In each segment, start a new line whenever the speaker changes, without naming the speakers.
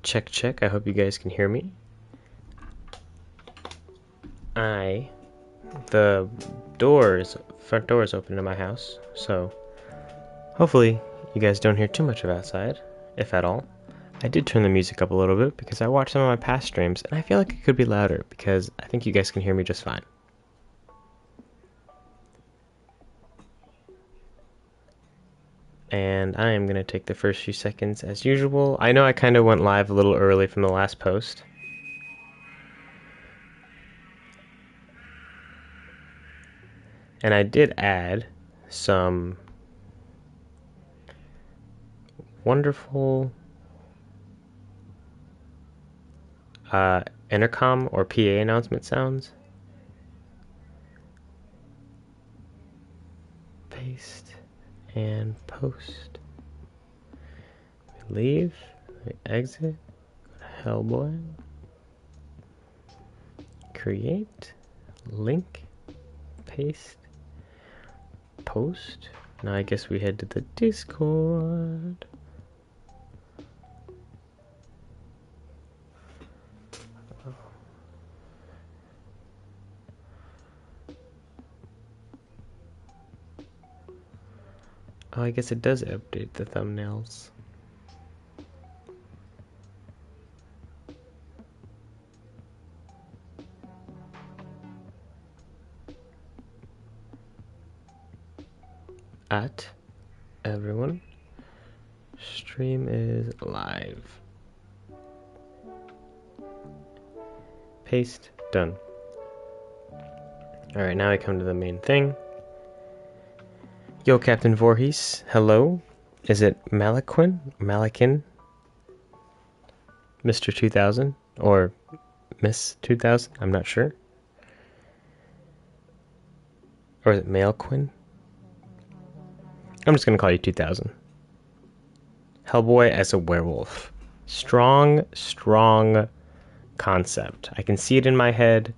Check, check. I hope you guys can hear me. The front door is open in my house, so hopefully you guys don't hear too much of outside, if at all. I did turn the music up a little bit because I watched some of my past streams, and I feel like it could be louder because I think you guys can hear me just fine. And I am going to take the first few seconds as usual. I know I kind of went live a little early from the last post. And I did add some wonderful intercom or PA announcement sounds. Paste and post. We leave, we exit, go to Hellboy, create, link, paste, post. Now I guess we head to the Discord. Oh, I guess it does update the thumbnails. At everyone, stream is live. Paste, done. Alright, now I come to the main thing. Yo, Captain Voorhees, hello. Is it Malakin? Mr. 2000? Or Miss 2000? I'm not sure. Or is it Malquin? I'm just gonna call you 2000. Hellboy as a werewolf. Strong concept. I can see it in my head.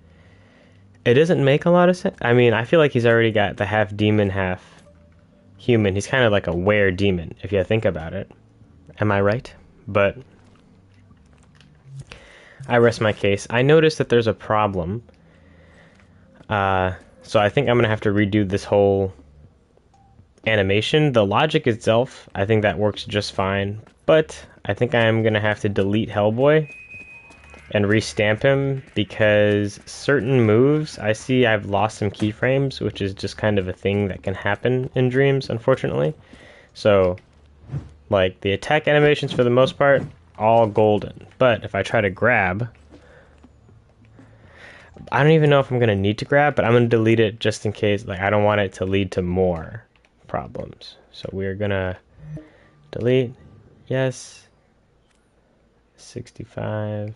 It doesn't make a lot of sense. I mean, I feel like he's already got the half demon, half human. He's kind of like a were-demon, if you think about it. Am I right? But I rest my case. I noticed that there's a problem. So I think I'm going to have to redo this whole animation. The logic itself, I think that works just fine. But I think I'm going to have to delete Hellboy and restamp him because certain moves, I see I've lost some keyframes, which is just kind of a thing that can happen in dreams, unfortunately. So, like, the attack animations for the most part, all golden. But if I try to grab, I don't even know if I'm going to need to grab, but I'm going to delete it just in case. Like, I don't want it to lead to more problems. So we're going to delete, yes, 65.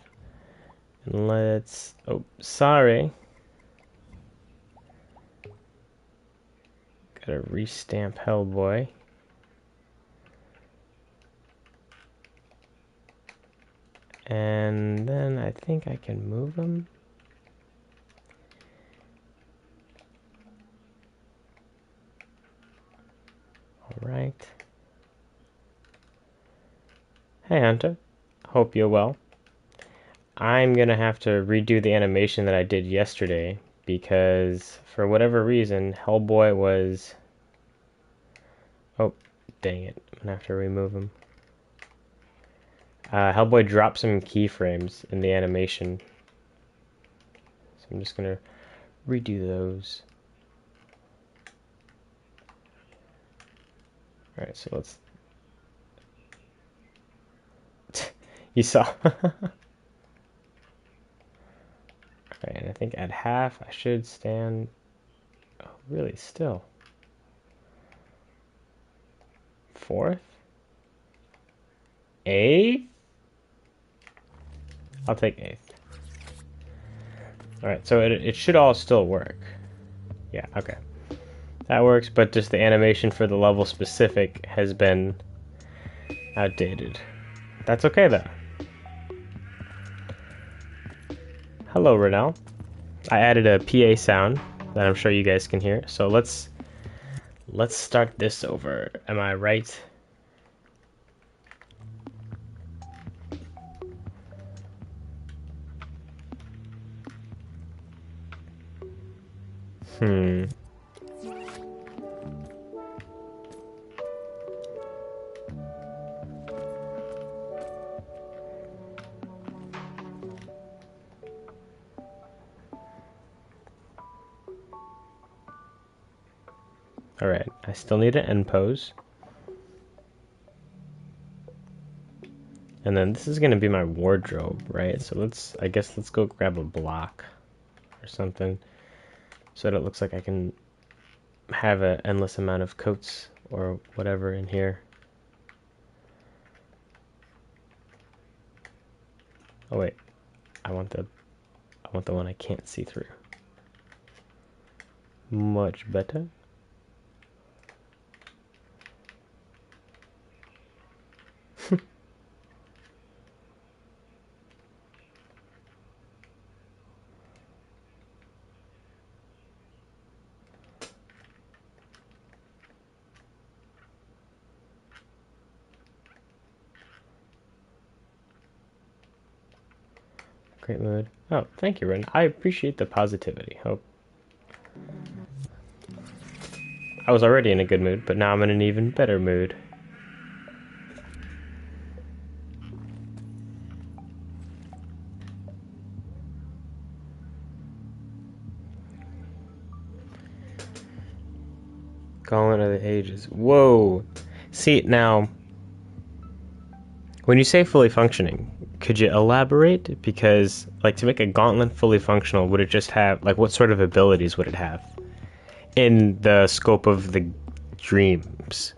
And let's, oh, sorry. Gotta restamp Hellboy. And then I think I can move him. Alright. Hey Hunter, hope you're well. I'm gonna have to redo the animation that I did yesterday because for whatever reason Hellboy was... Oh, dang it. I'm gonna have to remove him. Hellboy dropped some keyframes in the animation. So I'm just gonna redo those. Alright, so let's... You saw... Alright, and I think at half I should stand... Oh, really, still. Fourth? Eighth? I'll take eighth. Alright, so it should all still work. Yeah, okay. That works, but just the animation for the level specific has been outdated. That's okay, though. Hello, Renell. I added a PA sound that I'm sure you guys can hear. So let's start this over. Am I right? Hmm. Alright, I still need an end pose. And then this is gonna be my wardrobe, right? So I guess let's go grab a block or something so that it looks like I can have an endless amount of coats or whatever in here. Oh wait, I want the one I can't see through. Much better. Great mood. Oh, thank you, Ren. I appreciate the positivity. Hope. I was already in a good mood, but now I'm in an even better mood. Gauntlet of the Ages. Whoa. See, now, when you say fully functioning, could you elaborate? Because, like, to make a gauntlet fully functional, would it just have, like, what sort of abilities would it have? In the scope of the dreams,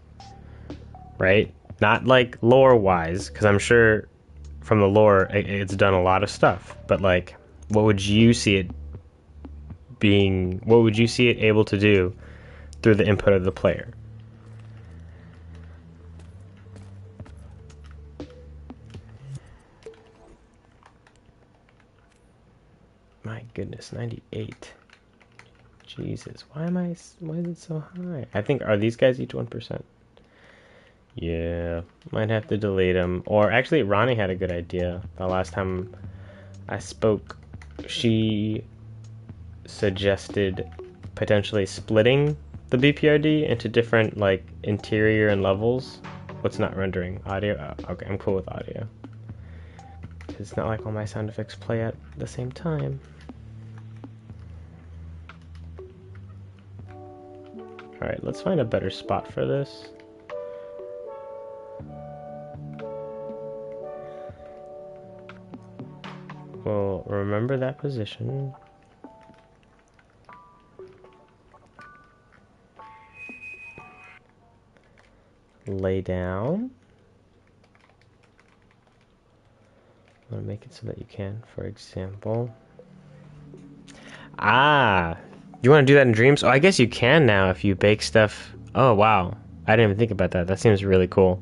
right? Not, like, lore-wise, because I'm sure from the lore, it's done a lot of stuff. But, like, what would you see it being, what would you see it able to do through the input of the player? My goodness, 98. Jesus, why is it so high? I think, are these guys each 1%? Yeah, might have to delete them. Or actually, Ronnie had a good idea. The last time I spoke, she suggested potentially splitting the BPRD into different, like, interior and levels. What's not rendering? Audio? Oh, okay, I'm cool with audio. It's not like all my sound effects play at the same time. Alright, let's find a better spot for this. Well, remember that position. Lay down. I'm gonna make it so that you can, for example. Ah, you want to do that in dreams? Oh, I guess you can now if you bake stuff. Oh, wow. I didn't even think about that. That seems really cool.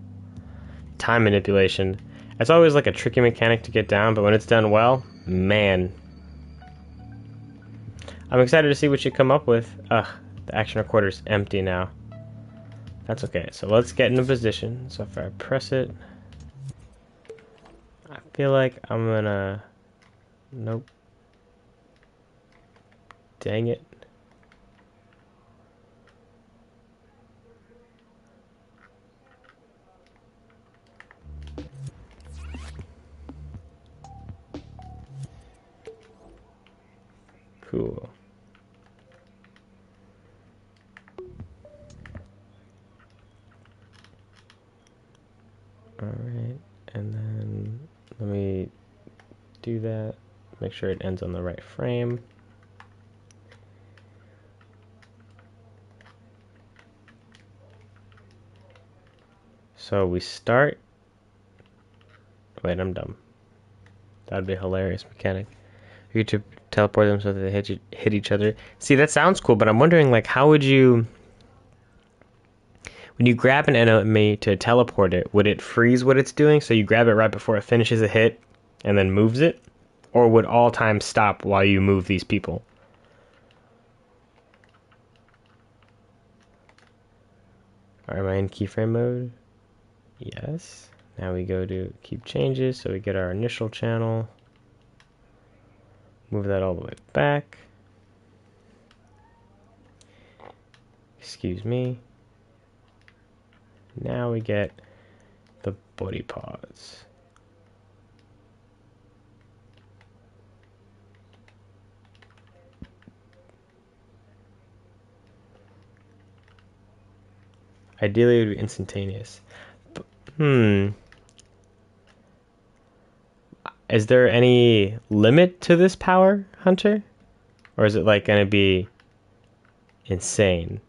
Time manipulation. It's always like a tricky mechanic to get down, but when it's done well, man. I'm excited to see what you come up with. Ugh, the action recorder's empty now. That's okay. So let's get in a position. So if I press it, I feel like I'm gonna... Nope. Dang it. Cool. Alright, and then let me do that. Make sure it ends on the right frame. So we start... Wait, I'm dumb. That'd be a hilarious mechanic. You to teleport them so that they hit each other. See, that sounds cool, but I'm wondering, like, how would you... When you grab an enemy to teleport it, would it freeze what it's doing? So you grab it right before it finishes a hit and then moves it? Or would all time stop while you move these people? Am I in keyframe mode? Yes. Now we go to keep changes, so we get our initial channel. Move that all the way back. Excuse me. Now we get the body parts. Ideally, it would be instantaneous. But, is there any limit to this power, Hunter? Or is it like gonna be insane?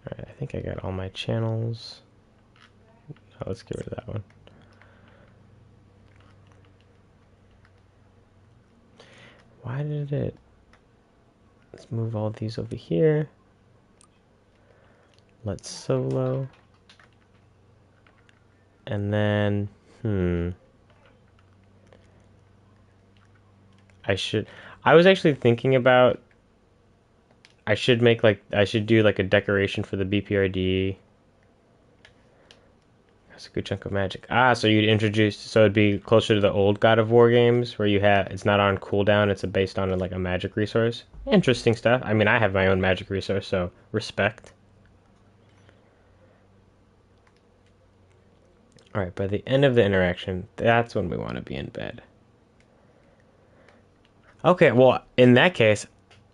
Alright, I think I got all my channels. Oh, let's get rid of that one. Why did it... Let's move all these over here. Let's solo. And then, I was actually thinking about, I should do like a decoration for the BPRD. That's a good chunk of magic. So you'd introduce, so it'd be closer to the old God of War games where it's not on cooldown, it's based on like a magic resource. Interesting stuff. I mean, I have my own magic resource, so respect. Alright, by the end of the interaction, that's when we want to be in bed. Okay, well, in that case,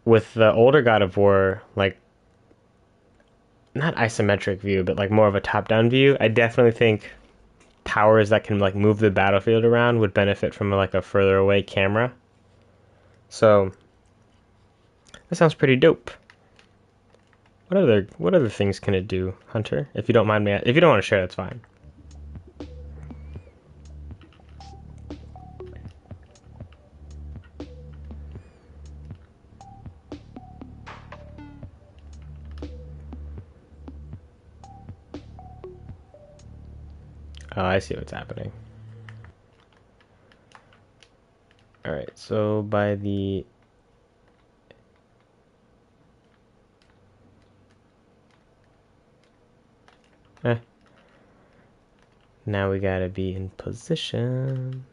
with the older God of War, like, not isometric view, but like more of a top-down view, I definitely think towers that can like move the battlefield around would benefit from like a further away camera. So, that sounds pretty dope. What other things can it do, Hunter? If you don't mind me, if you don't want to share, that's fine. Oh, I see what's happening. Alright, so by the... Now we gotta be in position.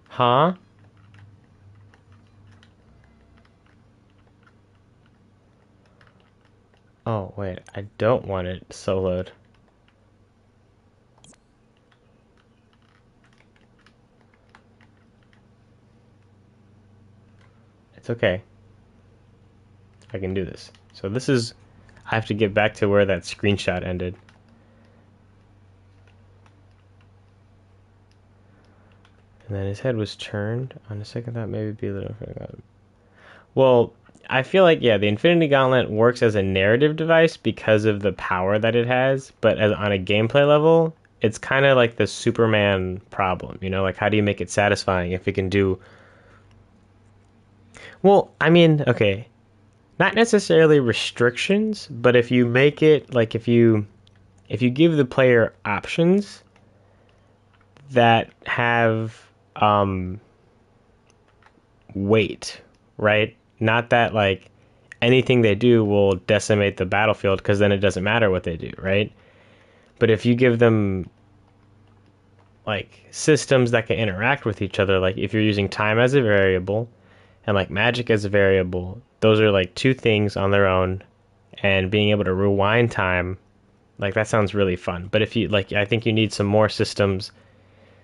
Huh? Oh, wait, I don't want it soloed. It's okay. I can do this. So this is... I have to get back to where that screenshot ended. And then his head was turned. On a second thought, maybe be a little... Well, I feel like, yeah, the Infinity Gauntlet works as a narrative device because of the power that it has, but on a gameplay level, it's kind of like the Superman problem, you know? Like, how do you make it satisfying if it can do... Well, I mean, okay, not necessarily restrictions, but if you make it, like, if you give the player options that have weight, right? Not that like anything they do will decimate the battlefield, because then it doesn't matter what they do, right? But if you give them like systems that can interact with each other, like if you're using time as a variable and like magic as a variable, those are like two things on their own, and being able to rewind time, like that sounds really fun. But if you like, I think you need some more systems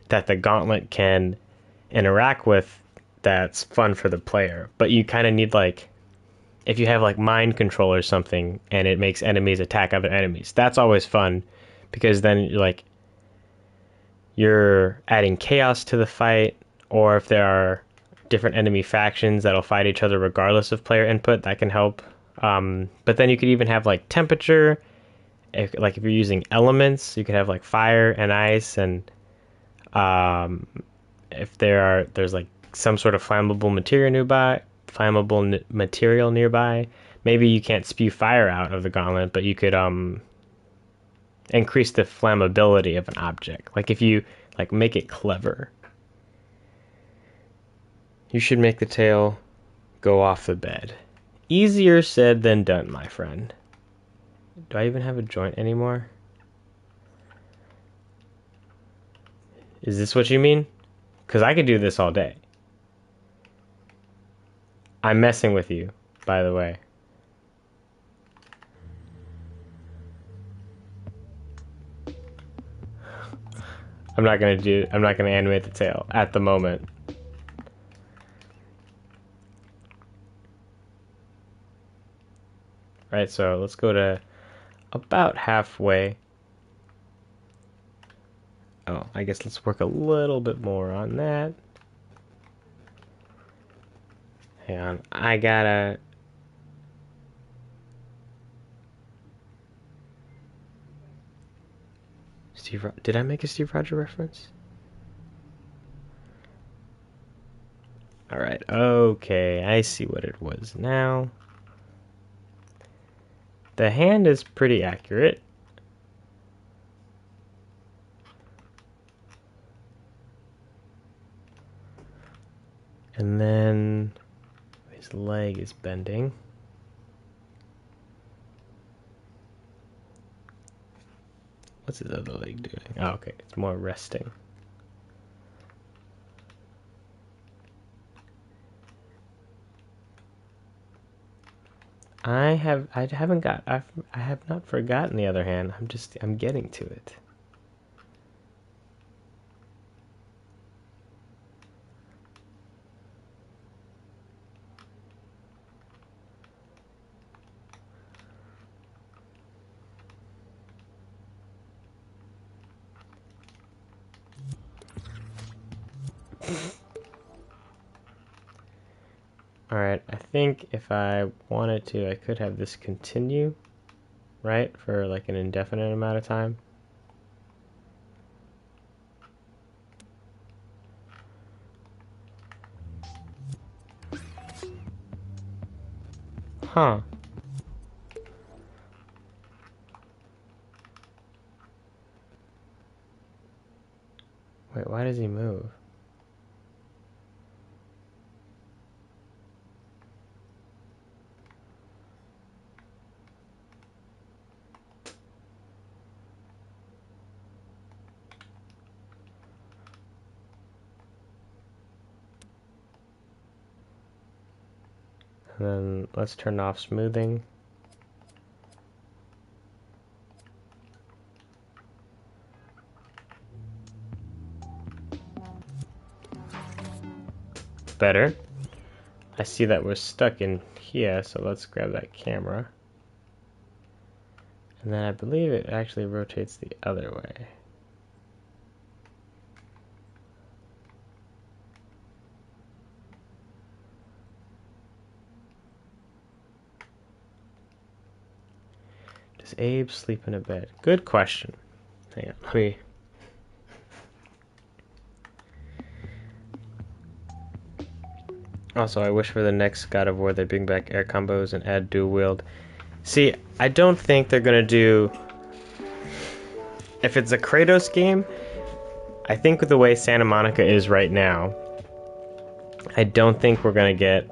that the gauntlet can interact with that's fun for the player. But you kind of need like, if you have like mind control or something and it makes enemies attack other enemies, that's always fun, because then you're adding chaos to the fight. Or if there are different enemy factions that'll fight each other regardless of player input, that can help. But then you could even have like temperature. If you're using elements, you could have like fire and ice, and if there's like some sort of flammable material nearby, maybe you can't spew fire out of the gauntlet, but you could increase the flammability of an object. Like if you like make it clever. You should make the tail go off the bed. Easier said than done, my friend. Do I even have a joint anymore? Is this what you mean? Because I could do this all day. I'm messing with you, by the way. I'm not gonna animate the tail at the moment. Right, so let's go to about halfway. Oh, I guess let's work a little bit more on that. Hang on, I gotta... Did I make a Steve Rogers reference? Alright, okay, I see what it was now. The hand is pretty accurate. And then his leg is bending. What's his other leg doing? Oh, okay, it's more resting. I have not forgotten the other hand. I'm getting to it. Alright, I think if I wanted to, I could have this continue, right, for like an indefinite amount of time. Huh. Wait, why does he move? And then let's turn off smoothing. Better. I see that we're stuck in here, so let's grab that camera. And then I believe it actually rotates the other way. Does Abe sleep in a bed? Good question. Hang on, let me... Also, I wish for the next God of War they bring back air combos and add dual wield. See, I don't think they're gonna do... If it's a Kratos game, I think with the way Santa Monica is right now, I don't think we're gonna get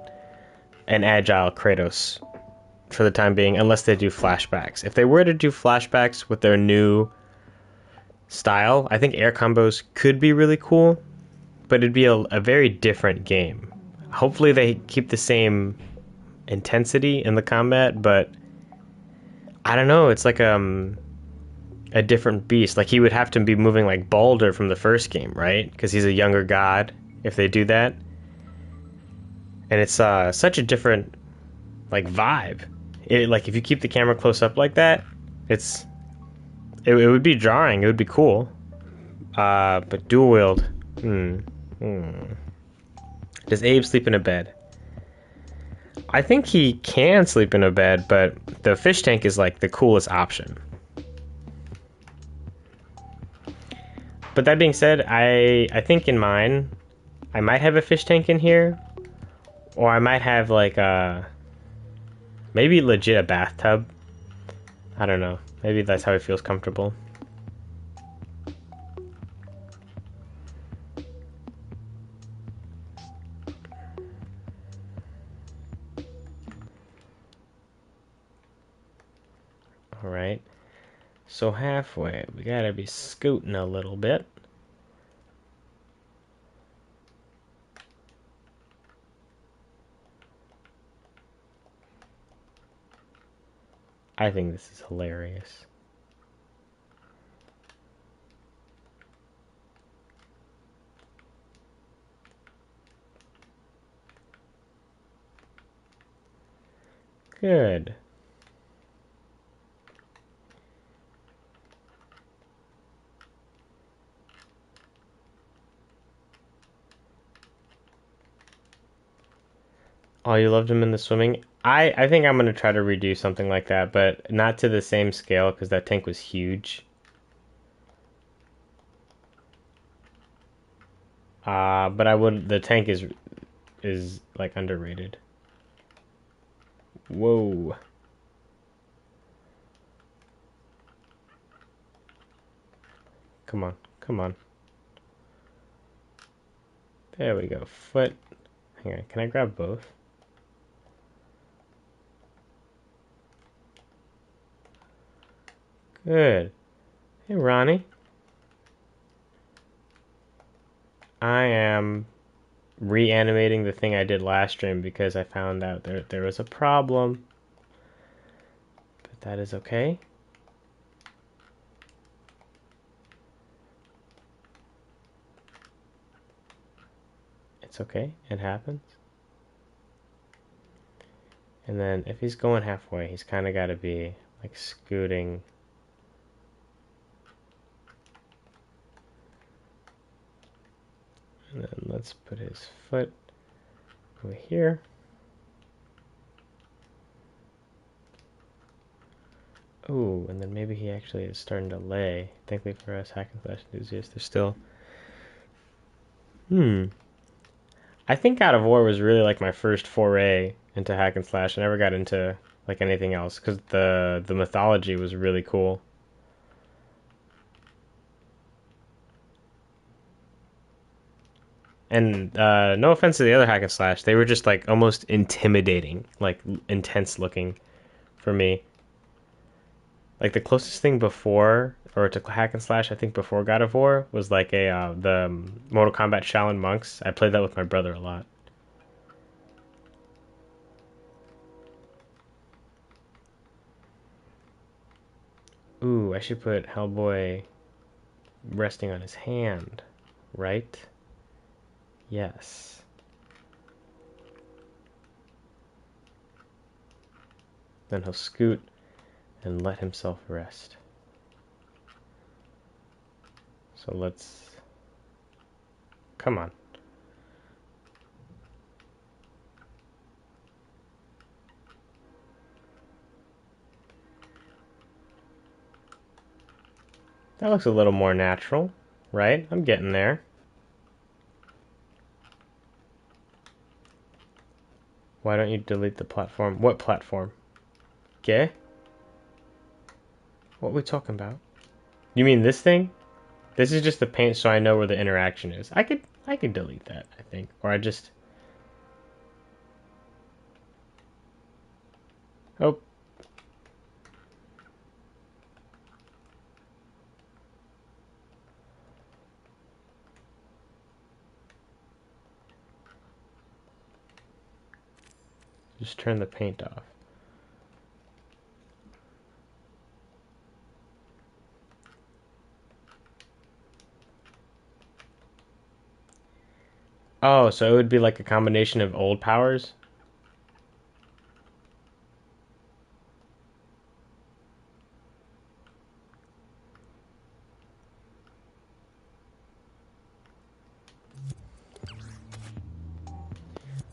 an agile Kratos for the time being, unless they do flashbacks. If they were to do flashbacks with their new style, I think air combos could be really cool, but it'd be a very different game. Hopefully they keep the same intensity in the combat, but I don't know, it's like a different beast. Like he would have to be moving like Baldur from the first game, right? Because he's a younger god if they do that. And it's such a different like vibe. Like if you keep the camera close up like that, it would be jarring. It would be cool. But dual wield. Does Abe sleep in a bed? I think he can sleep in a bed, but the fish tank is like the coolest option. But that being said, I think in mine, I might have a fish tank in here, or I might have like maybe legit a bathtub. I don't know. Maybe that's how he feels comfortable. right? So halfway, we gotta be scooting a little bit. I think this is hilarious. Good. Oh, you loved him in the swimming? I think I'm going to try to redo something like that, but not to the same scale because that tank was huge. But I would. The tank is like underrated. Whoa. Come on. Come on. There we go. Foot. Hang on. Can I grab both? Good. Hey, Ronnie. I am reanimating the thing I did last stream because I found out there was a problem. But that is okay. It's okay. It happens. And then if he's going halfway, he's kind of got to be like scooting. And then let's put his foot over here. Ooh, and then maybe he actually is starting to lay. Thankfully for us hack and slash enthusiasts, there's still... I think God of War was really like my first foray into hack and slash. I never got into like anything else because the mythology was really cool. And no offense to the other hack and slash, they were just like almost intimidating, like intense looking for me. Like the closest thing before, or to hack and slash, I think before God of War was like the Mortal Kombat Shaolin Monks. I played that with my brother a lot. Ooh, I should put Hellboy resting on his hand, right? Yes. Then he'll scoot and let himself rest. So let's... Come on. That looks a little more natural, right? I'm getting there. Why don't you delete the platform? What platform? Gay? What are we talking about? You mean this thing? This is just the paint so I know where the interaction is. I could delete that, I think. Or I just... Oh. Just turn the paint off. Oh, so it would be like a combination of old powers?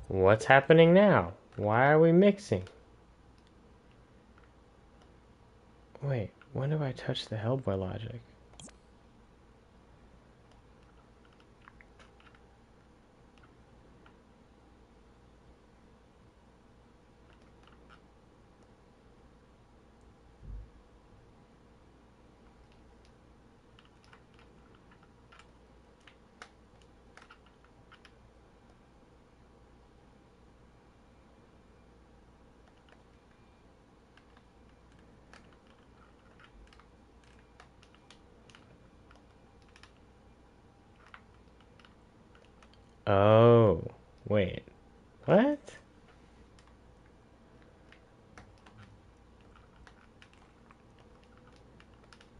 What's happening now? Why are we mixing? Wait, when do I touch the Hellboy logic? Oh, wait. What?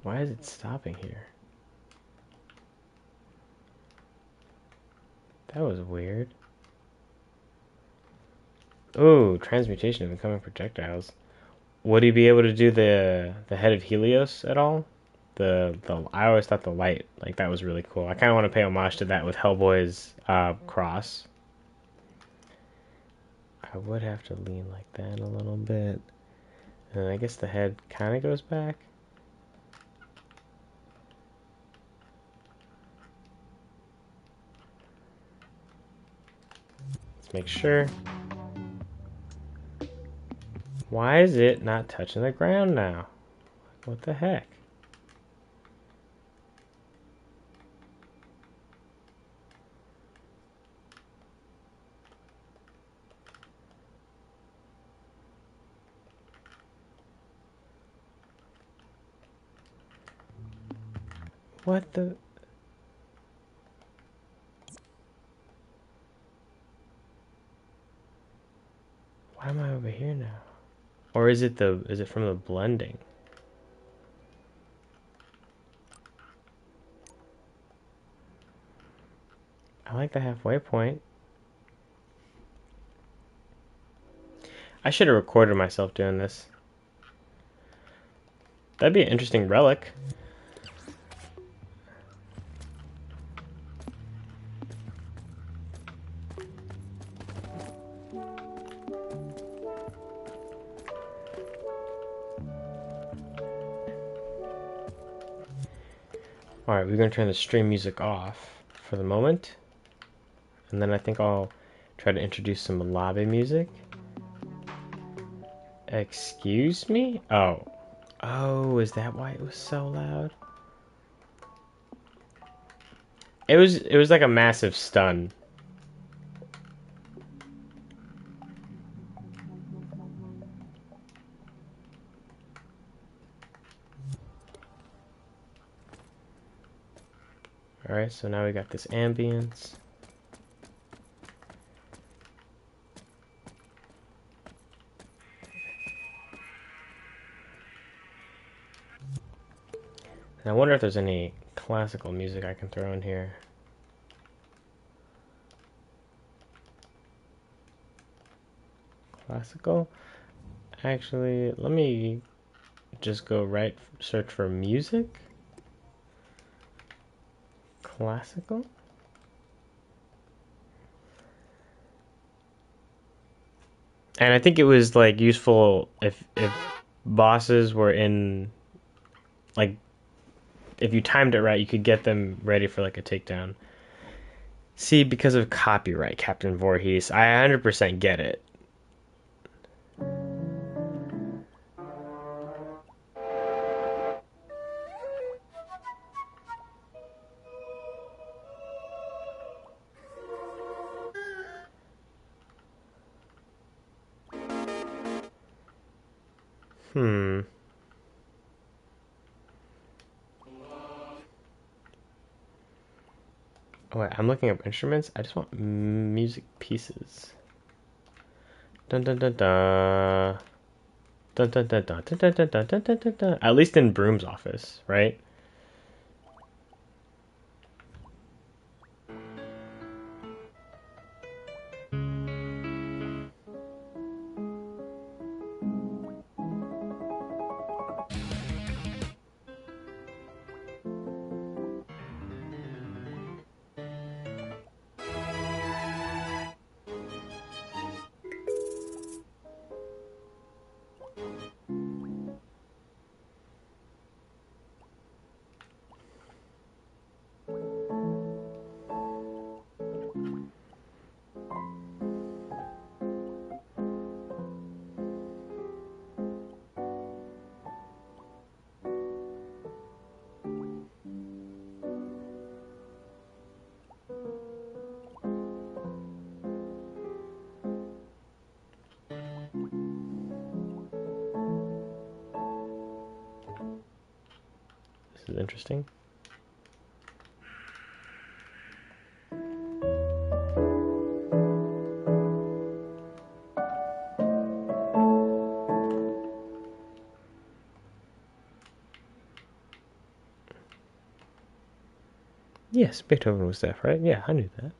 Why is it stopping here? That was weird. Oh, transmutation of incoming projectiles. Would he be able to do the head of Helios at all? The I always thought the light like that was really cool. I kind of want to pay homage to that with Hellboy's cross. I would have to lean like that a little bit, and I guess the head kind of goes back. Let's make sure. Why is it not touching the ground now? What the heck? What the? Why am I over here now? Or is it from the blending? I like the halfway point. I should have recorded myself doing this. That'd be an interesting relic. Alright, we're going to turn the stream music off for the moment. And then I think I'll try to introduce some lobby music. Excuse me? Oh. Oh, is that why it was so loud? It was like a massive stun. Alright, so now we got this ambience. And I wonder if there's any classical music I can throw in here. Classical? Actually, let me just go search for music. Classical? And I think it was like useful if bosses were in like if you timed it right, you could get them ready for like a takedown. See, because of copyright, Captain Voorhees, I 100% get it. Hmm. Oh, wait, I'm looking up instruments. I just want music pieces. Dun dun dun dun. Dun dun dun dun dun dun dun dun dun dun dun dun. At least in Broom's office, right? This is interesting. Yes, Beethoven was deaf, right? Yeah, I knew that.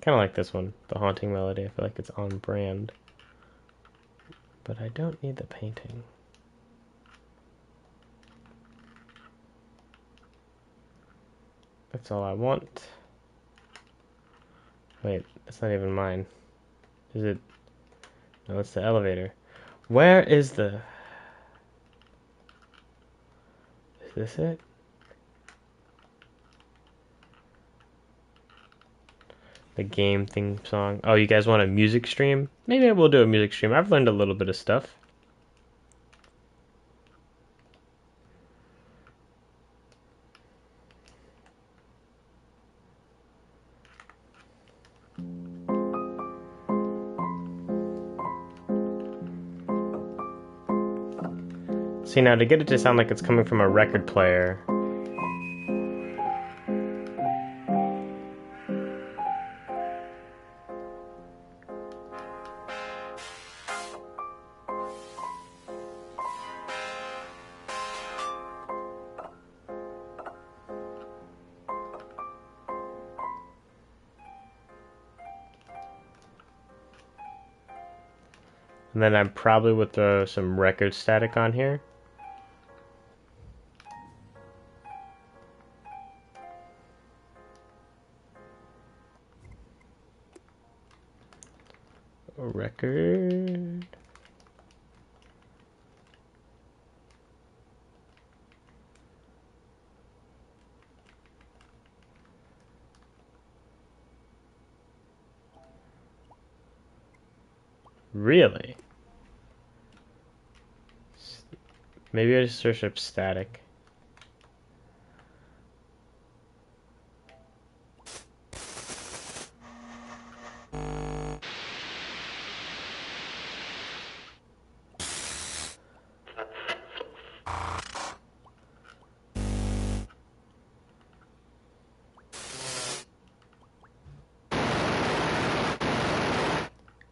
Kind of like this one, the haunting melody. I feel like it's on brand. But I don't need the painting. That's all I want. Wait, that's not even mine. Is it? No, it's the elevator. Where is the... Is this it? The game theme song. Oh, you guys want a music stream? Maybe I will do a music stream. I've learned a little bit of stuff. See, now to get it to sound like it's coming from a record player... And then I probably would throw some record static on here. A record... Really? Maybe I just search up static.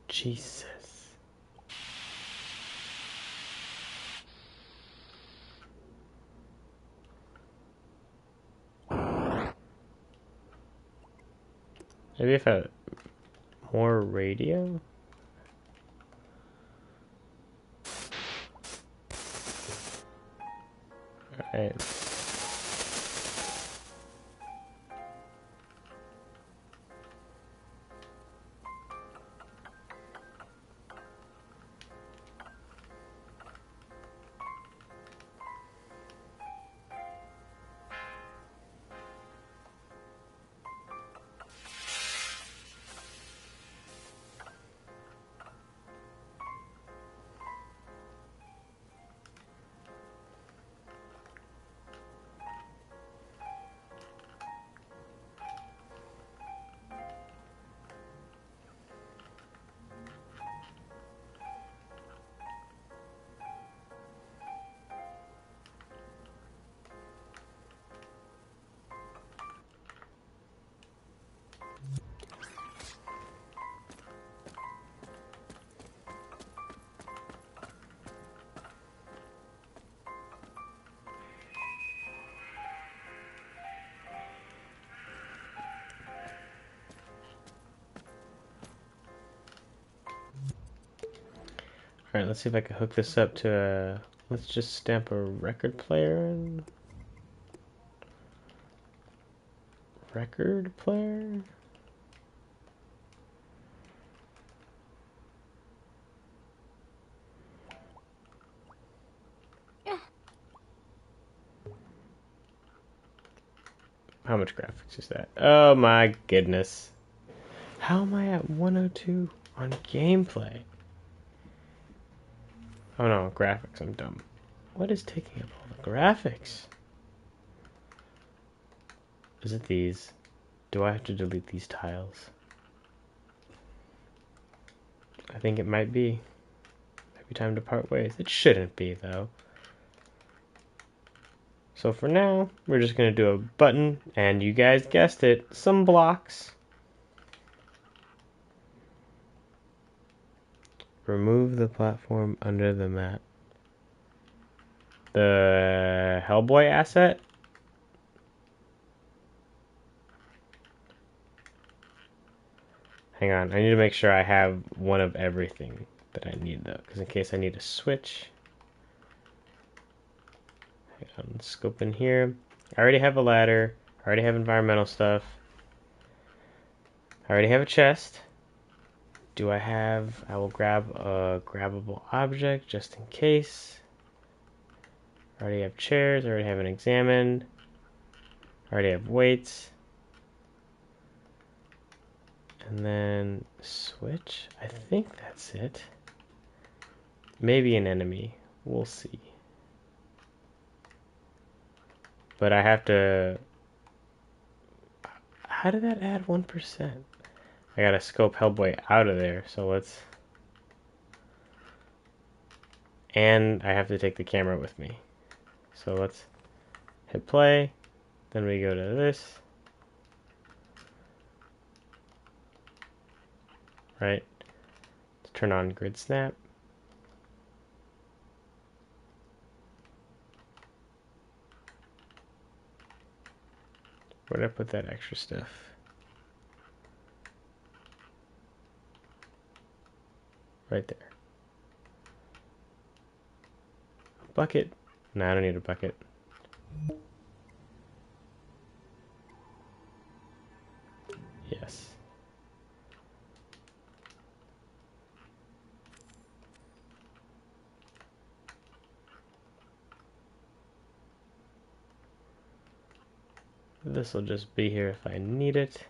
Jesus. Maybe if I... More radio? Alright. Alright, let's see if I can hook this up to a... Let's just stamp a record player in. Record player? How much graphics is that? Oh my goodness. How am I at 102 on gameplay? Oh no, graphics, I'm dumb. What is taking up all the graphics? Is it these? Do I have to delete these tiles? I think it might be. Might be time to part ways. It shouldn't be, though. So for now, we're just going to do a button, and you guys guessed it, some blocks. Remove the platform under the map. The Hellboy asset? Hang on, I need to make sure I have one of everything that I need, though, because in case I need a switch. Hang on, let's scope in here. I already have a ladder. I already have environmental stuff. I already have a chest. Do I have... I will grab a grabbable object just in case. I already have chairs. I already have an examined. I already have weights. And then switch. I think that's it. Maybe an enemy. We'll see. But I have to... How did that add 1%? I gotta scope Hellboy out of there, so let's... And I have to take the camera with me. So let's hit play. Then we go to this. Right? Let's turn on grid snap. Where did I put that extra stuff? Right there. Bucket. No, I don't need a bucket. Yes. This will just be here if I need it.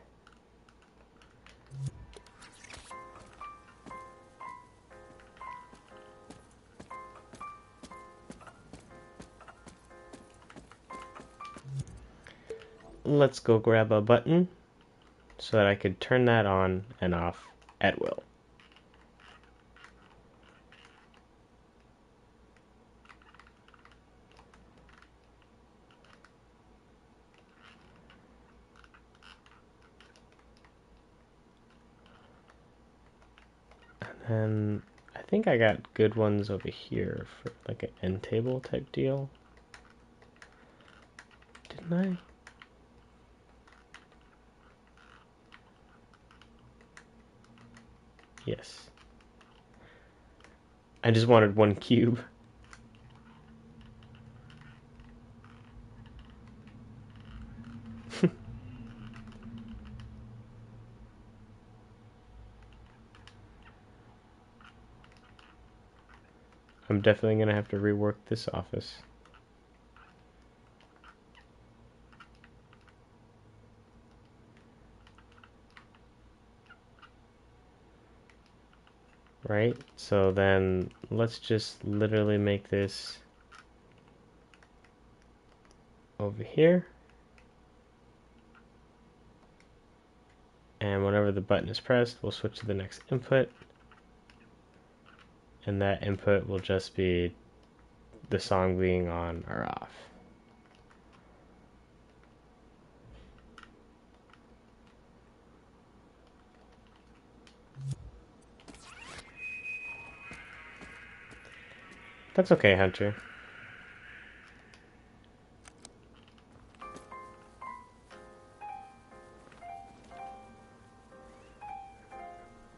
Let's go grab a button so that I could turn that on and off at will. And I think I got good ones over here for like an end table type deal. Didn't I? Yes. I just wanted one cube. I'm definitely going to have to rework this office. Right? So then let's just literally make this over here. And whenever the button is pressed, we'll switch to the next input. And that input will just be the song being on or off. That's okay, Hunter.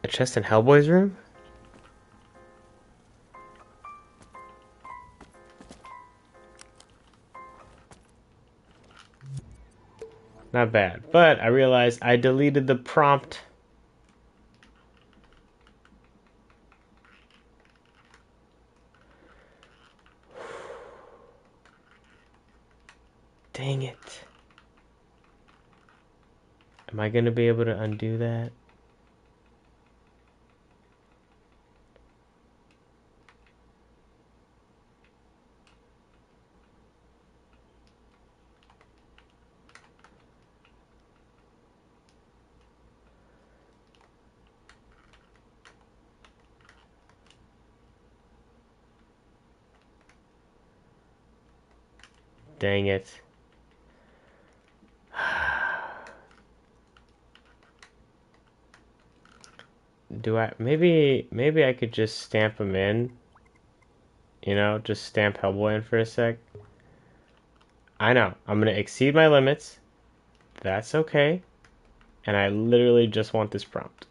A chest in Hellboy's room? Not bad. But I realized I deleted the prompt. Dang it. Am I going to be able to undo that? Dang it. Do I maybe I could just stamp him in, you know, just stamp Hellboy in for a sec. I know, I'm gonna exceed my limits. That's okay. And I literally just want this prompt.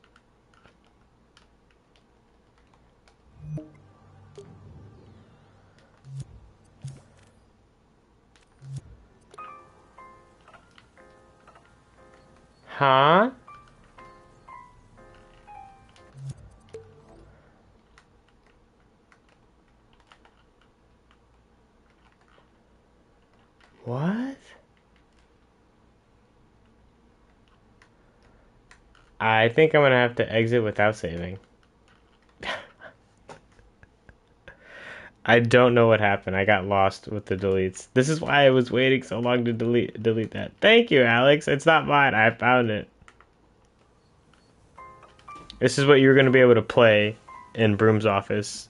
Huh? What? I think I'm gonna have to exit without saving. I don't know what happened. I got lost with the deletes. This is why I was waiting so long to delete that. Thank you, Alex. It's not mine. I found it. This is what you're gonna be able to play in Broom's office.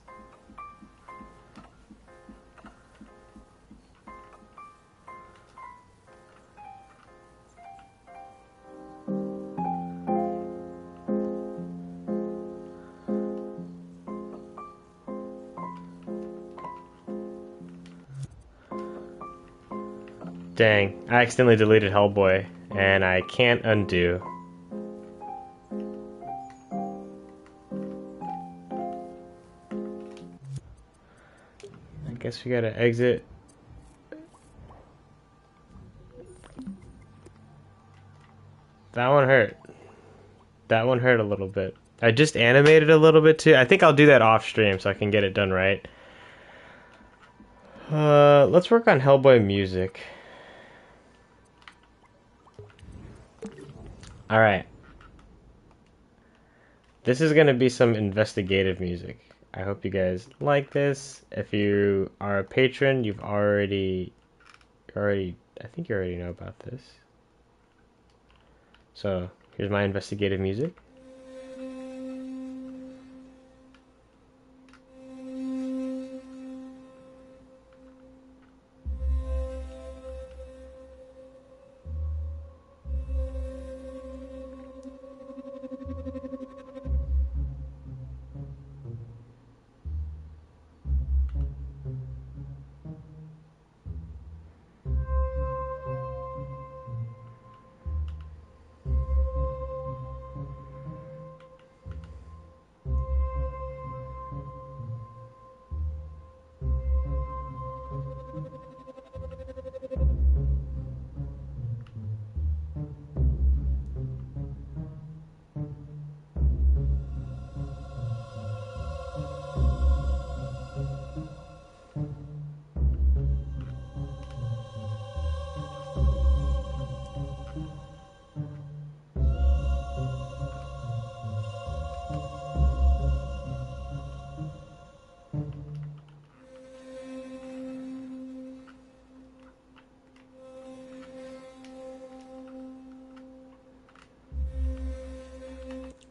Dang, I accidentally deleted Hellboy, and I can't undo. I guess we gotta exit. That one hurt. That one hurt a little bit. I just animated a little bit too. I think I'll do that off stream so I can get it done right. Let's work on Hellboy music. Alright. This is gonna be some investigative music. I hope you guys like this. If you are a patron, I think you already know about this. So, here's my investigative music.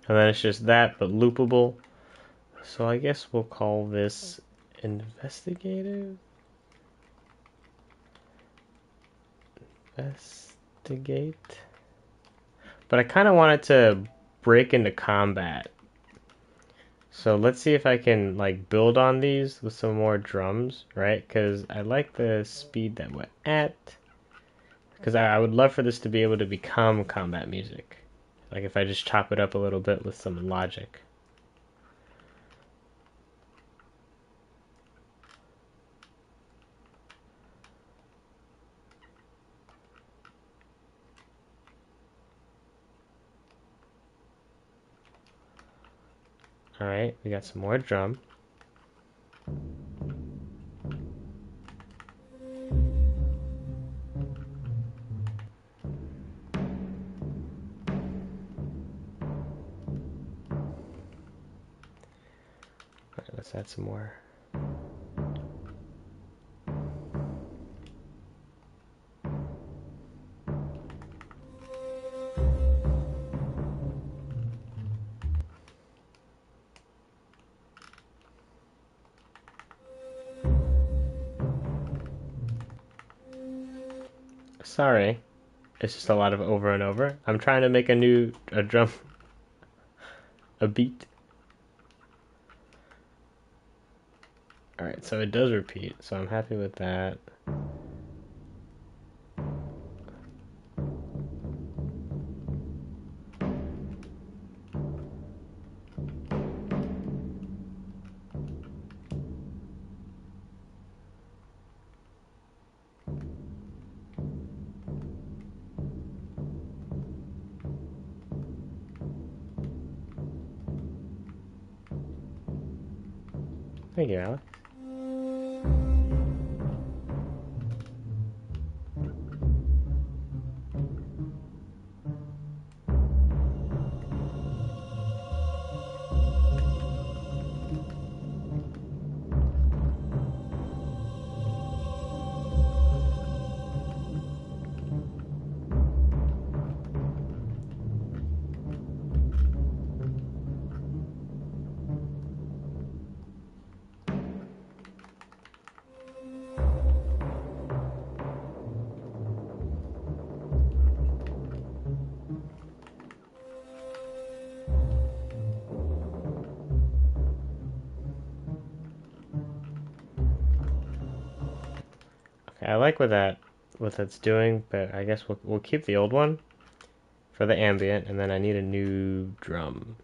And then it's just that, but loopable. So I guess we'll call this investigative. Investigate. But I kind of want it to break into combat. So let's see if I can like build on these with some more drums, right? Because I like the speed that we're at. Because I would love for this to be able to become combat music. Like if I just chop it up a little bit with some logic. Alright, we got some more drum. Alright, let's add some more. sorry. It's just a lot of over and over. I'm trying to make a drum, a beat. Alright, so it does repeat, so I'm happy with that. Thank you, Alex. Okay, I like what that's doing, but I guess we'll keep the old one for the ambient, and then I need a new drum.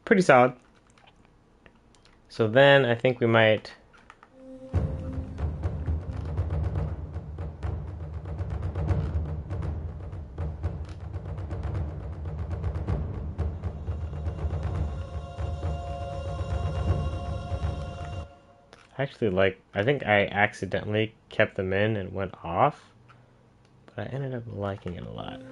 Pretty solid. So then I think we might actually I think I accidentally kept them in and went off, but I ended up liking it a lot.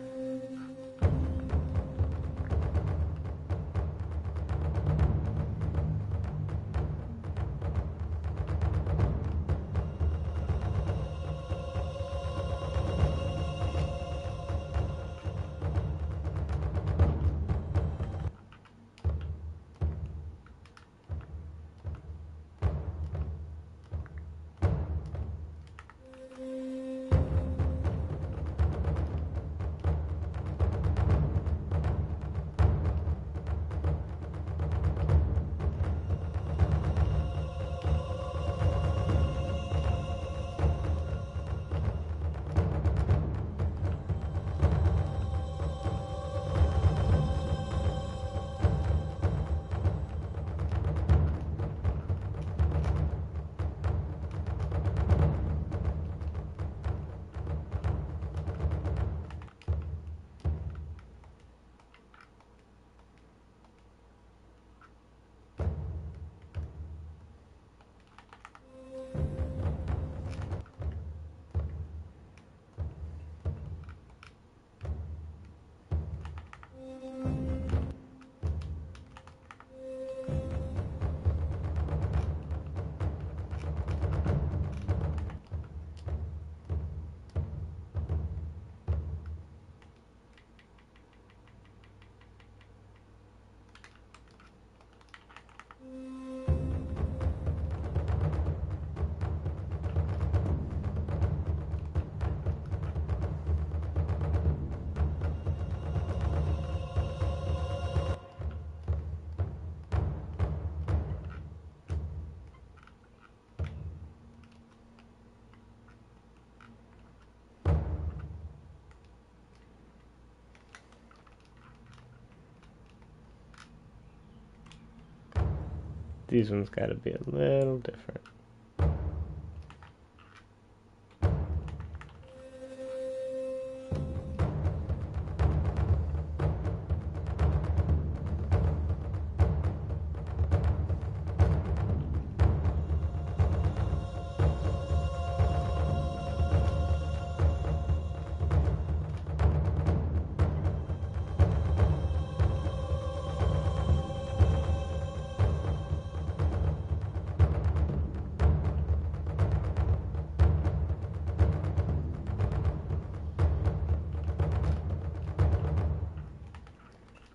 These ones gotta be a little different.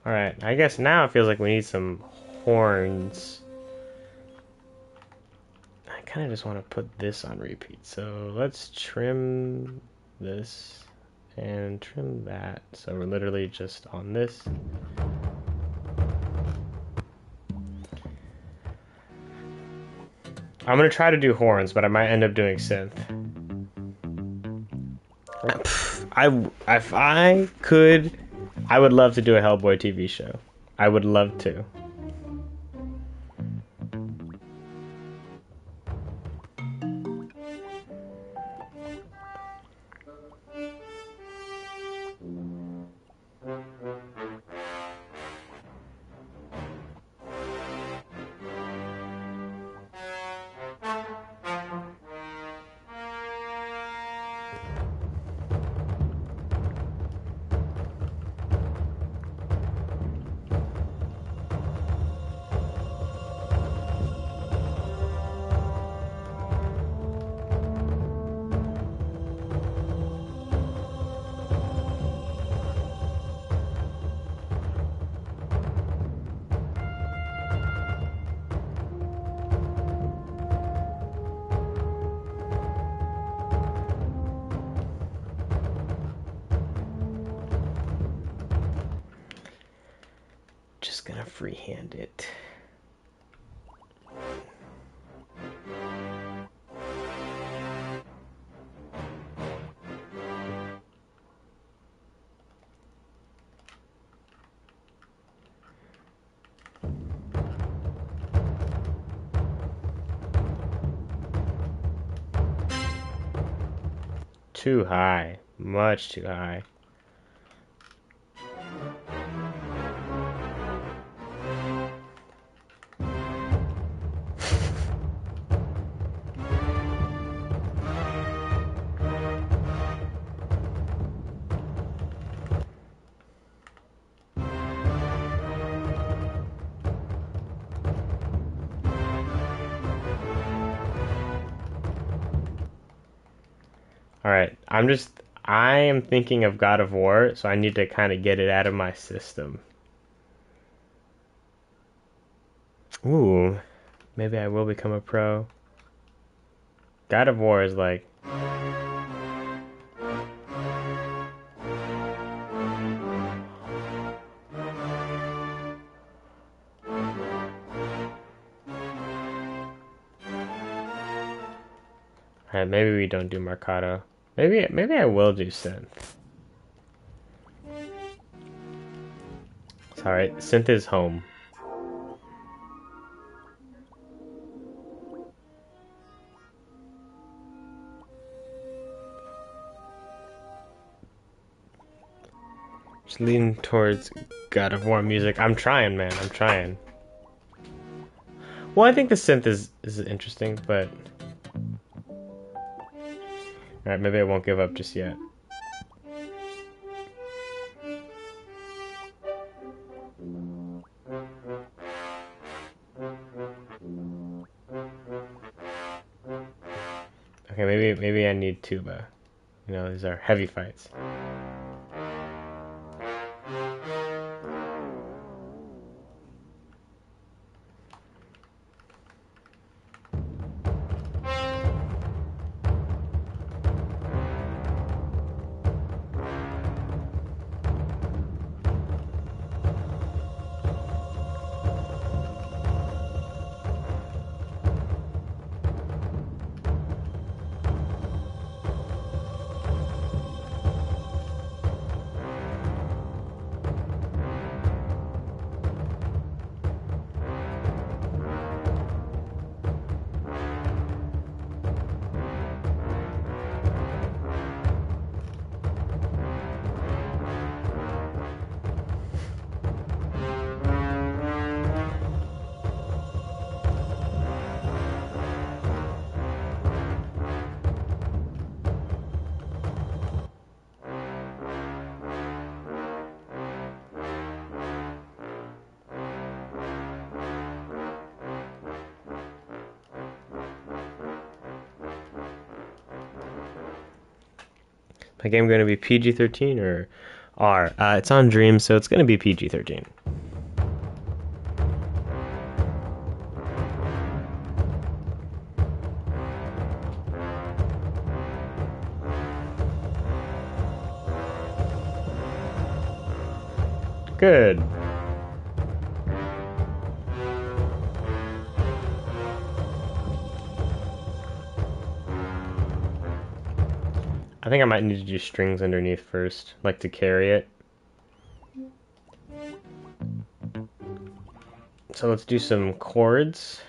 Alright, I guess now it feels like we need some horns. I kind of just want to put this on repeat. So let's trim this and trim that. So we're literally just on this. I'm going to try to do horns, but I might end up doing synth. If I could, I would love to do a Hellboy TV show. I would love to. Just gonna freehand it. Too high, much too high. Alright, I am thinking of God of War, so I need to kind of get it out of my system. Ooh, maybe I will become a pro. God of War is like... Alright, maybe we don't do Mercado. Maybe I will do synth. It's alright, synth is home. Just leaning towards God of War music. I'm trying, man. I'm trying. Well, I think the synth is interesting, but... Alright, maybe I won't give up just yet. Okay, maybe I need tuba. You know, these are heavy fights. My game going to be PG-13 or R? It's on Dream, so it's going to be PG-13. Good. I think I might need to do strings underneath first, like to carry it. So let's do some chords.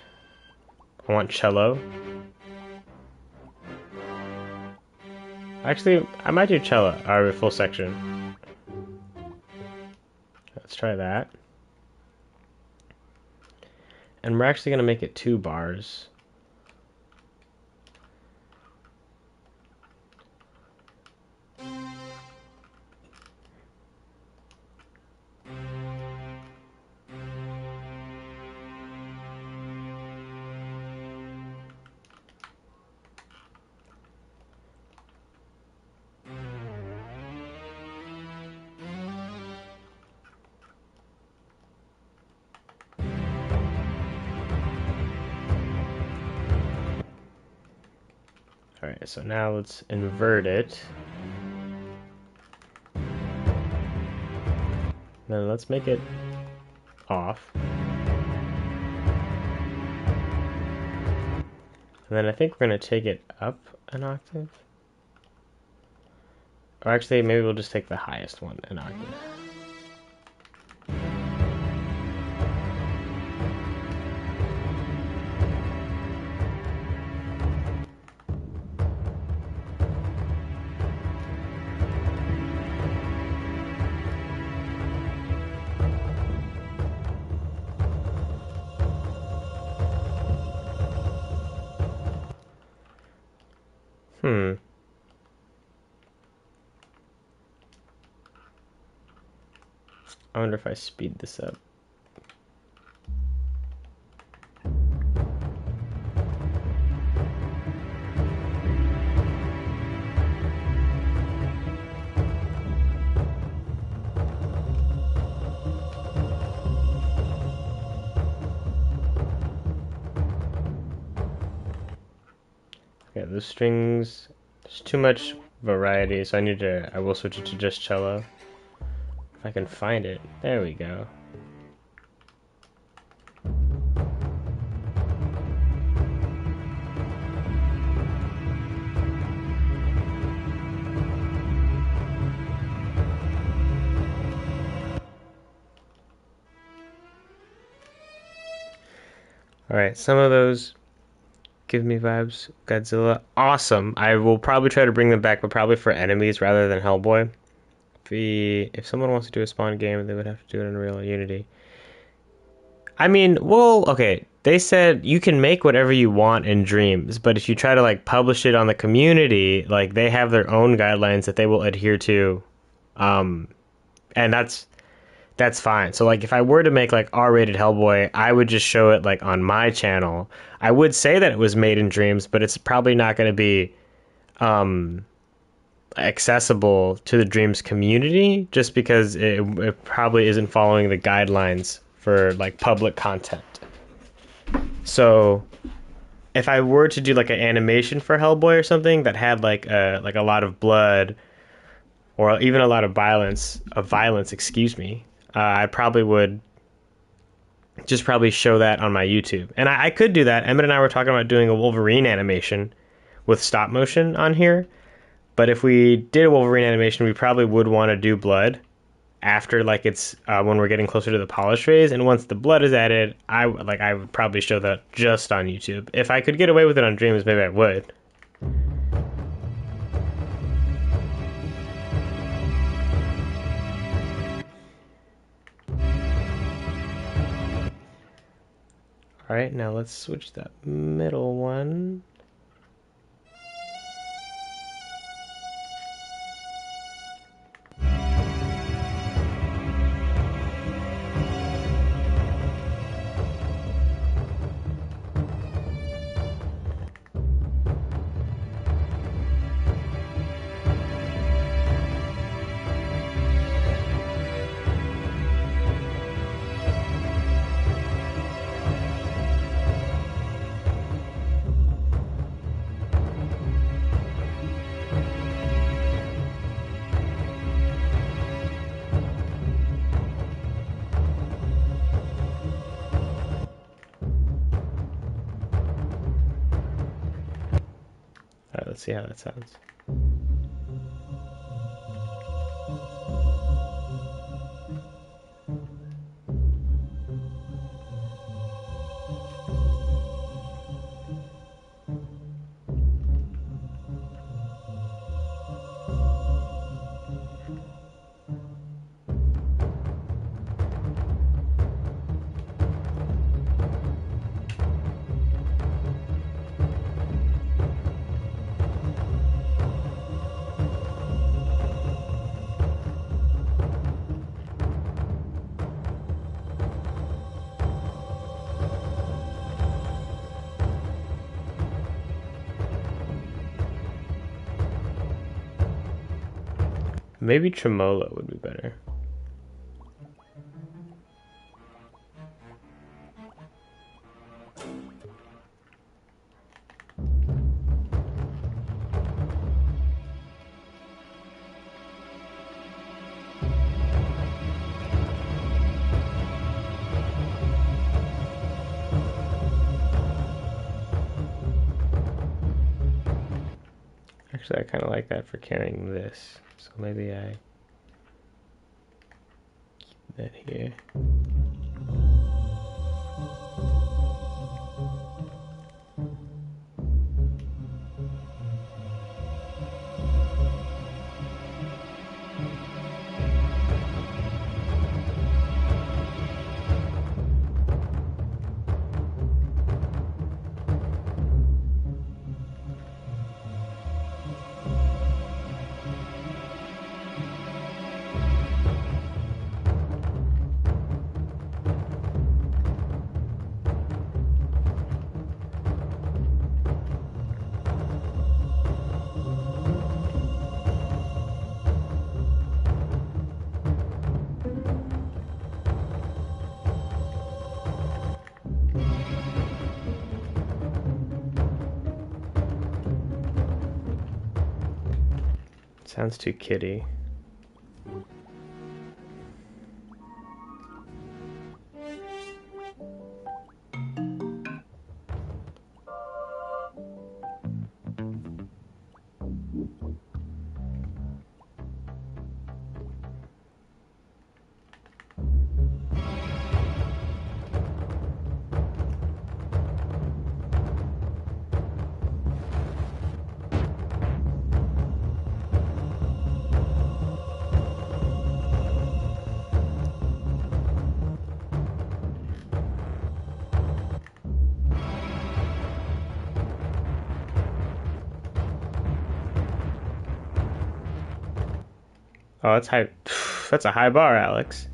I want cello. Actually, I might do cello, or full section. Let's try that. And we're actually going to make it 2 bars. Alright, so now let's invert it. Then let's make it off. And then I think we're going to take it up an octave. Or actually, maybe we'll just take the highest one an octave. I wonder if I speed this up. Okay, those strings, there's too much variety, so I will switch it to just cello. If I can find it. There we go. Alright, some of those give me vibes. Godzilla, awesome. I will probably try to bring them back, but probably for enemies rather than Hellboy. If someone wants to do a Spawn game, they would have to do it in Unreal or Unity. I mean, well, okay. They said you can make whatever you want in Dreams, but if you try to like publish it on the community, like they have their own guidelines that they will adhere to, and that's fine. So like if I were to make like R-rated Hellboy, I would just show it like on my channel. I would say that it was made in Dreams, but it's probably not going to be accessible to the Dreams community just because it probably isn't following the guidelines for like public content. So if I were to do like an animation for Hellboy or something that had like a lot of blood or even a lot of violence, excuse me, I probably would just probably show that on my YouTube. And I could do that. Emmett and I were talking about doing a Wolverine animation with stop motion on here. But if we did a Wolverine animation, we probably would want to do blood after like it's when we're getting closer to the polish phase. And once the blood is added, I would probably show that just on YouTube. If I could get away with it on Dreams, maybe I would. All right, now let's switch that middle one. Let's see how that sounds. Maybe tremolo would be better. Actually, I kind of like that for carrying this. So maybe I keep that here. Sounds too kiddie. Oh, that's high. That's a high bar, Alex.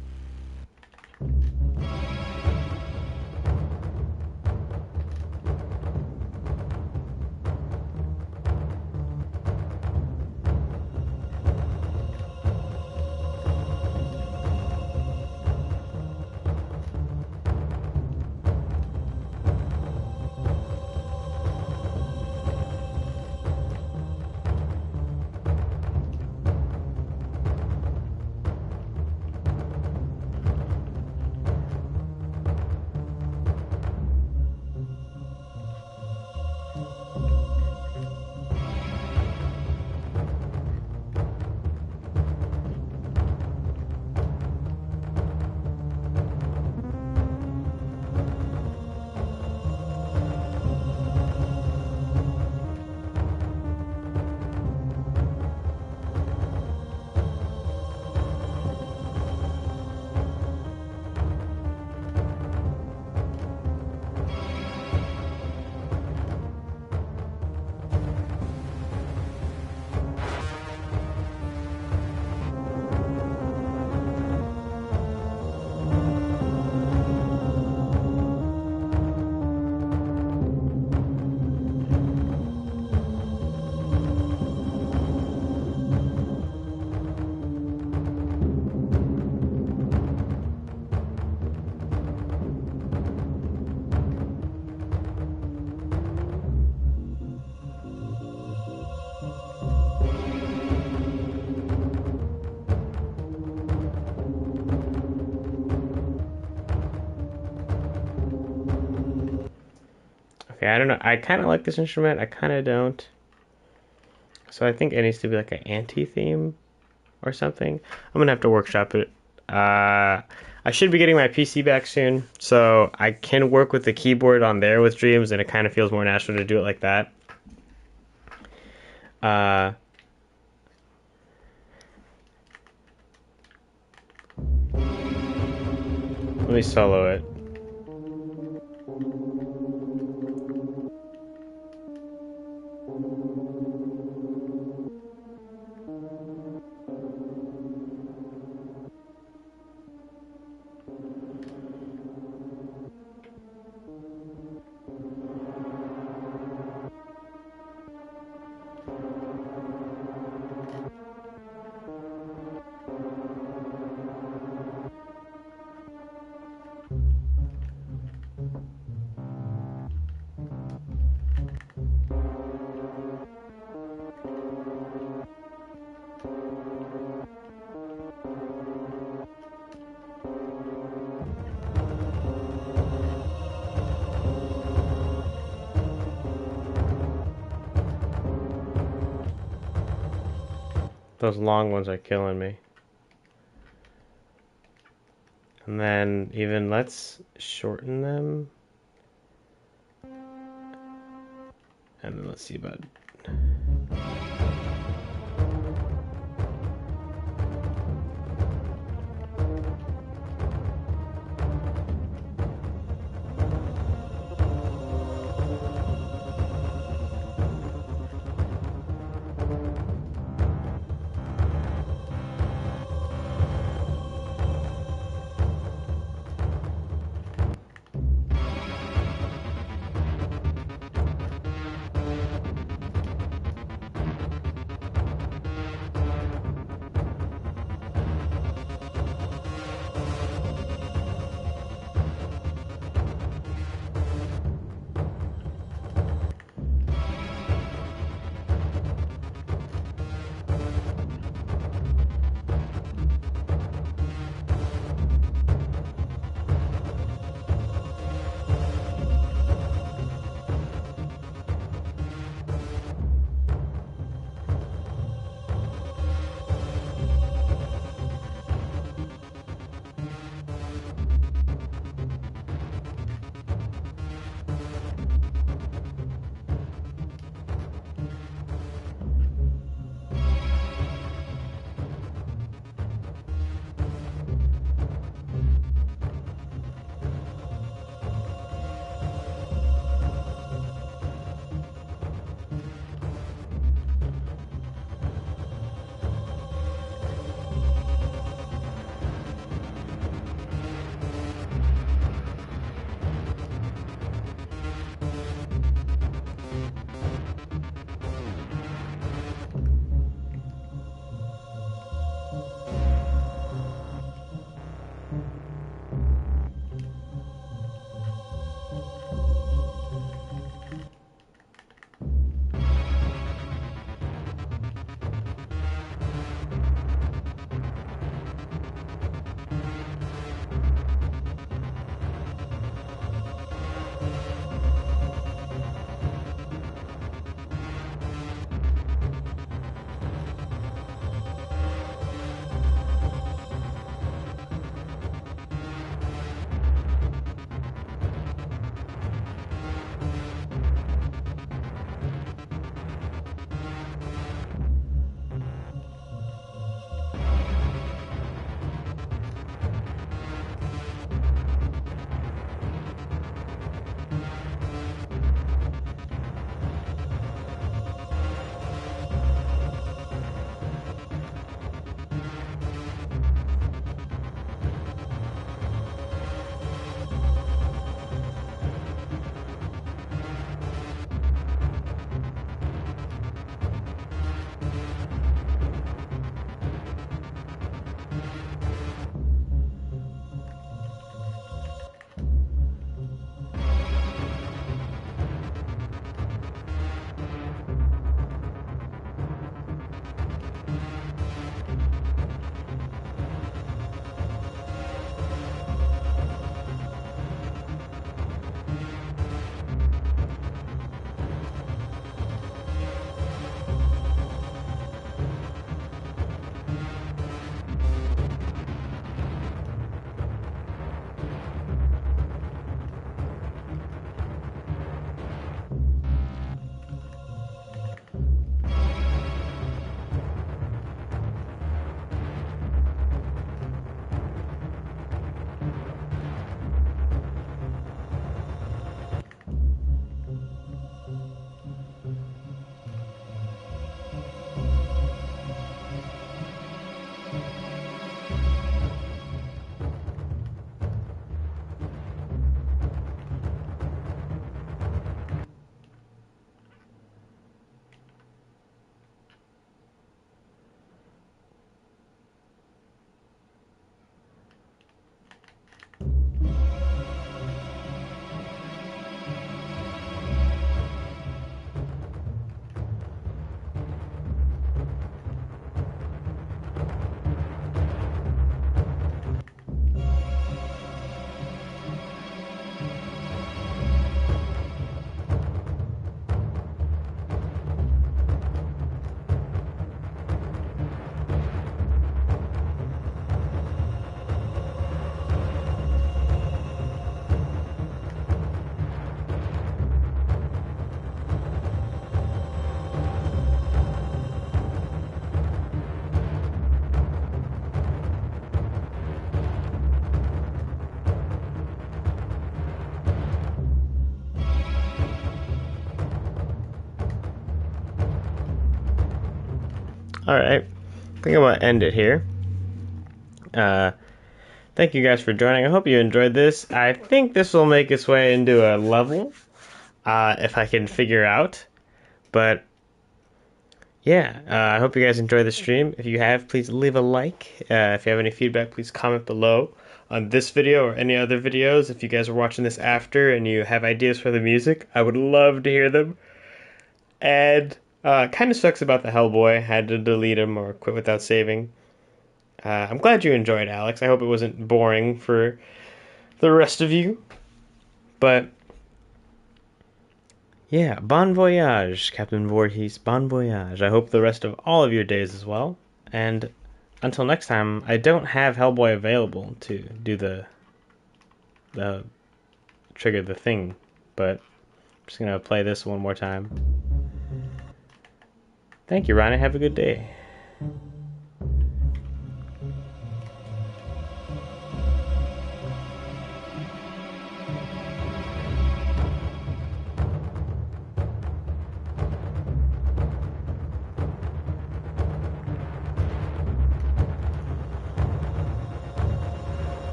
Okay, I don't know. I kind of like this instrument. I kind of don't. So I think it needs to be like an anti-theme or something. I'm gonna have to workshop it. I should be getting my PC back soon, so I can work with the keyboard on there with Dreams, and it kind of feels more natural to do it like that. Uh, Let me solo it. Those long ones are killing me. And then even let's shorten them. And then let's see about Alright, I think I'm going to end it here. Thank you guys for joining. I hope you enjoyed this. I think this will make its way into a level, if I can figure out. But yeah, I hope you guys enjoy the stream. If you have, please leave a like. If you have any feedback, please comment below on this video or any other videos. If you guys are watching this after and you have ideas for the music, I would love to hear them. And kind of sucks about the Hellboy. Had to delete him or quit without saving. I'm glad you enjoyed, Alex. I hope it wasn't boring for the rest of you. But yeah, bon voyage, Captain Voorhees. Bon voyage. I hope the rest of all of your days as well. And until next time, I don't have Hellboy available to do the trigger the thing, but I'm just gonna play this one more time. Thank you, Ronnie. Have a good day.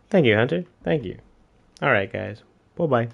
Thank you, Hunter. Thank you. Alright, guys. Bye-bye.